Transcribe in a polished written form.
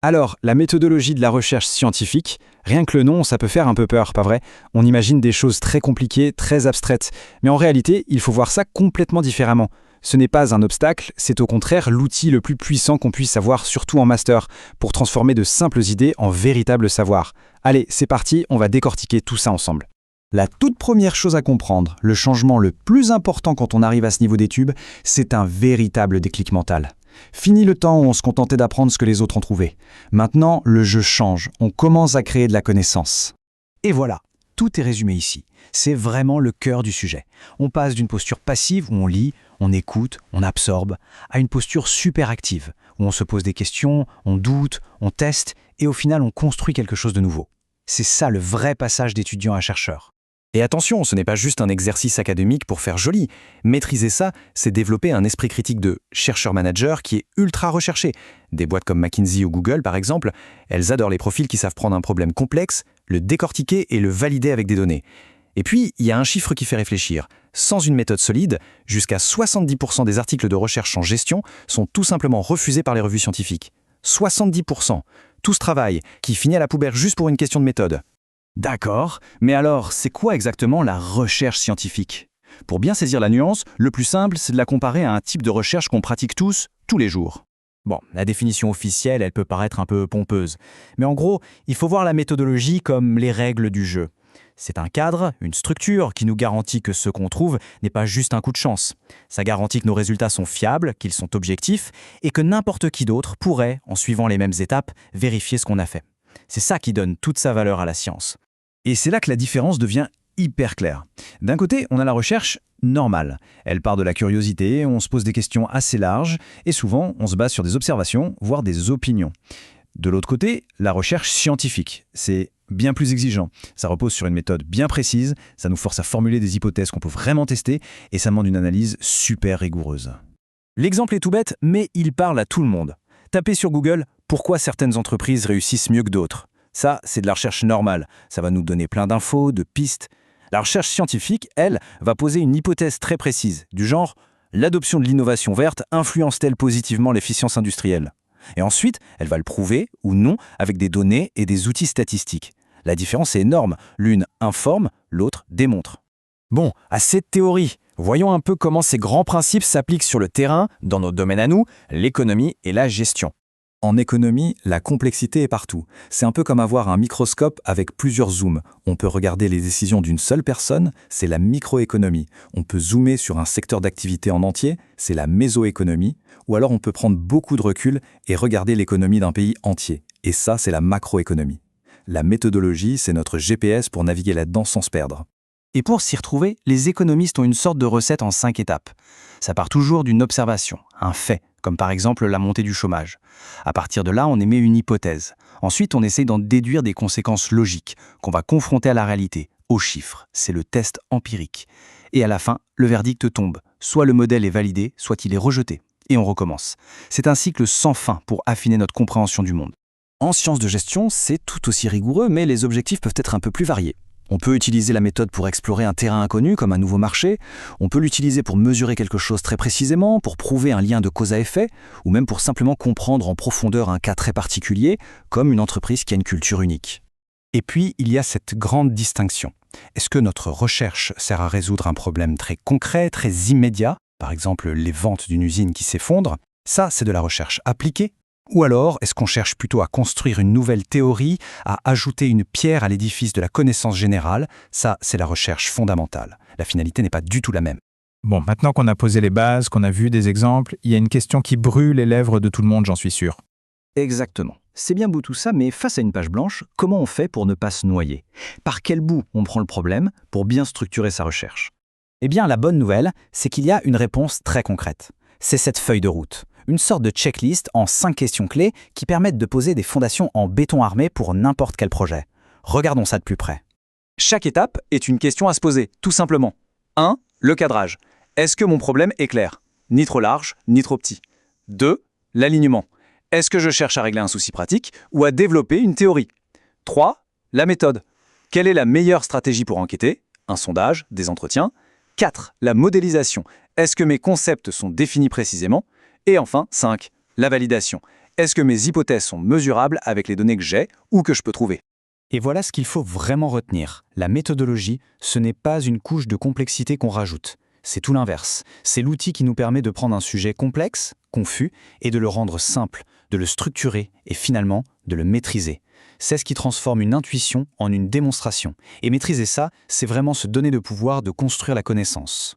Alors, la méthodologie de la recherche scientifique, rien que le nom, ça peut faire un peu peur, pas vrai? On imagine des choses très compliquées, très abstraites. Mais en réalité, il faut voir ça complètement différemment. Ce n'est pas un obstacle, c'est au contraire l'outil le plus puissant qu'on puisse avoir, surtout en master, pour transformer de simples idées en véritables savoirs. Allez, c'est parti, on va décortiquer tout ça ensemble. La toute première chose à comprendre, le changement le plus important quand on arrive à ce niveau d'études, c'est un véritable déclic mental. Fini le temps où on se contentait d'apprendre ce que les autres ont trouvé. Maintenant, le jeu change, on commence à créer de la connaissance. Et voilà, tout est résumé ici. C'est vraiment le cœur du sujet. On passe d'une posture passive où on lit, on écoute, on absorbe, à une posture super active, où on se pose des questions, on doute, on teste, et au final on construit quelque chose de nouveau. C'est ça le vrai passage d'étudiant à chercheur. Et attention, ce n'est pas juste un exercice académique pour faire joli. Maîtriser ça, c'est développer un esprit critique de chercheur-manager qui est ultra recherché. Des boîtes comme McKinsey ou Google, par exemple, elles adorent les profils qui savent prendre un problème complexe, le décortiquer et le valider avec des données. Et puis, il y a un chiffre qui fait réfléchir. Sans une méthode solide, jusqu'à 70% des articles de recherche en gestion sont tout simplement refusés par les revues scientifiques. 70%. Tout ce travail qui finit à la poubelle juste pour une question de méthode. D'accord, mais alors, c'est quoi exactement la recherche scientifique? Pour bien saisir la nuance, le plus simple, c'est de la comparer à un type de recherche qu'on pratique tous les jours. Bon, la définition officielle, elle peut paraître un peu pompeuse. Mais en gros, il faut voir la méthodologie comme les règles du jeu. C'est un cadre, une structure qui nous garantit que ce qu'on trouve n'est pas juste un coup de chance. Ça garantit que nos résultats sont fiables, qu'ils sont objectifs, et que n'importe qui d'autre pourrait, en suivant les mêmes étapes, vérifier ce qu'on a fait. C'est ça qui donne toute sa valeur à la science. Et c'est là que la différence devient hyper claire. D'un côté, on a la recherche normale. Elle part de la curiosité, on se pose des questions assez larges, et souvent, on se base sur des observations, voire des opinions. De l'autre côté, la recherche scientifique. C'est bien plus exigeant. Ça repose sur une méthode bien précise, ça nous force à formuler des hypothèses qu'on peut vraiment tester, et ça demande une analyse super rigoureuse. L'exemple est tout bête, mais il parle à tout le monde. Tapez sur Google « Pourquoi certaines entreprises réussissent mieux que d'autres ?» Ça, c'est de la recherche normale. Ça va nous donner plein d'infos, de pistes. La recherche scientifique, elle, va poser une hypothèse très précise, du genre « L'adoption de l'innovation verte influence-t-elle positivement l'efficience industrielle ?» Et ensuite, elle va le prouver, ou non, avec des données et des outils statistiques. La différence est énorme. L'une informe, l'autre démontre. Bon, assez de théorie. Voyons un peu comment ces grands principes s'appliquent sur le terrain, dans nos domaines à nous, l'économie et la gestion. En économie, la complexité est partout. C'est un peu comme avoir un microscope avec plusieurs zooms. On peut regarder les décisions d'une seule personne, c'est la microéconomie. On peut zoomer sur un secteur d'activité en entier, c'est la mésoéconomie. Ou alors on peut prendre beaucoup de recul et regarder l'économie d'un pays entier. Et ça, c'est la macroéconomie. La méthodologie, c'est notre GPS pour naviguer là-dedans sans se perdre. Et pour s'y retrouver, les économistes ont une sorte de recette en 5 étapes. Ça part toujours d'une observation, un fait, comme par exemple la montée du chômage. À partir de là, on émet une hypothèse. Ensuite, on essaye d'en déduire des conséquences logiques, qu'on va confronter à la réalité, aux chiffres. C'est le test empirique. Et à la fin, le verdict tombe. Soit le modèle est validé, soit il est rejeté. Et on recommence. C'est un cycle sans fin pour affiner notre compréhension du monde. En sciences de gestion, c'est tout aussi rigoureux, mais les objectifs peuvent être un peu plus variés. On peut utiliser la méthode pour explorer un terrain inconnu comme un nouveau marché, on peut l'utiliser pour mesurer quelque chose très précisément, pour prouver un lien de cause à effet, ou même pour simplement comprendre en profondeur un cas très particulier, comme une entreprise qui a une culture unique. Et puis, il y a cette grande distinction. Est-ce que notre recherche sert à résoudre un problème très concret, très immédiat, par exemple les ventes d'une usine qui s'effondre? Ça, c'est de la recherche appliquée. Ou alors, est-ce qu'on cherche plutôt à construire une nouvelle théorie, à ajouter une pierre à l'édifice de la connaissance générale? Ça, c'est la recherche fondamentale. La finalité n'est pas du tout la même. Bon, maintenant qu'on a posé les bases, qu'on a vu des exemples, il y a une question qui brûle les lèvres de tout le monde, j'en suis sûr. Exactement. C'est bien beau tout ça, mais face à une page blanche, comment on fait pour ne pas se noyer? Par quel bout on prend le problème pour bien structurer sa recherche? Eh bien, la bonne nouvelle, c'est qu'il y a une réponse très concrète. C'est cette feuille de route. Une sorte de checklist en 5 questions clés qui permettent de poser des fondations en béton armé pour n'importe quel projet. Regardons ça de plus près. Chaque étape est une question à se poser, tout simplement. 1. Le cadrage. Est-ce que mon problème est clair? Ni trop large, ni trop petit. 2. L'alignement. Est-ce que je cherche à régler un souci pratique ou à développer une théorie? 3. La méthode. Quelle est la meilleure stratégie pour enquêter? Un sondage, des entretiens. 4. La modélisation. Est-ce que mes concepts sont définis précisément? Et enfin, 5. La validation. Est-ce que mes hypothèses sont mesurables avec les données que j'ai ou que je peux trouver? Et voilà ce qu'il faut vraiment retenir. La méthodologie, ce n'est pas une couche de complexité qu'on rajoute. C'est tout l'inverse. C'est l'outil qui nous permet de prendre un sujet complexe, confus, et de le rendre simple, de le structurer et finalement de le maîtriser. C'est ce qui transforme une intuition en une démonstration. Et maîtriser ça, c'est vraiment se donner le pouvoir de construire la connaissance.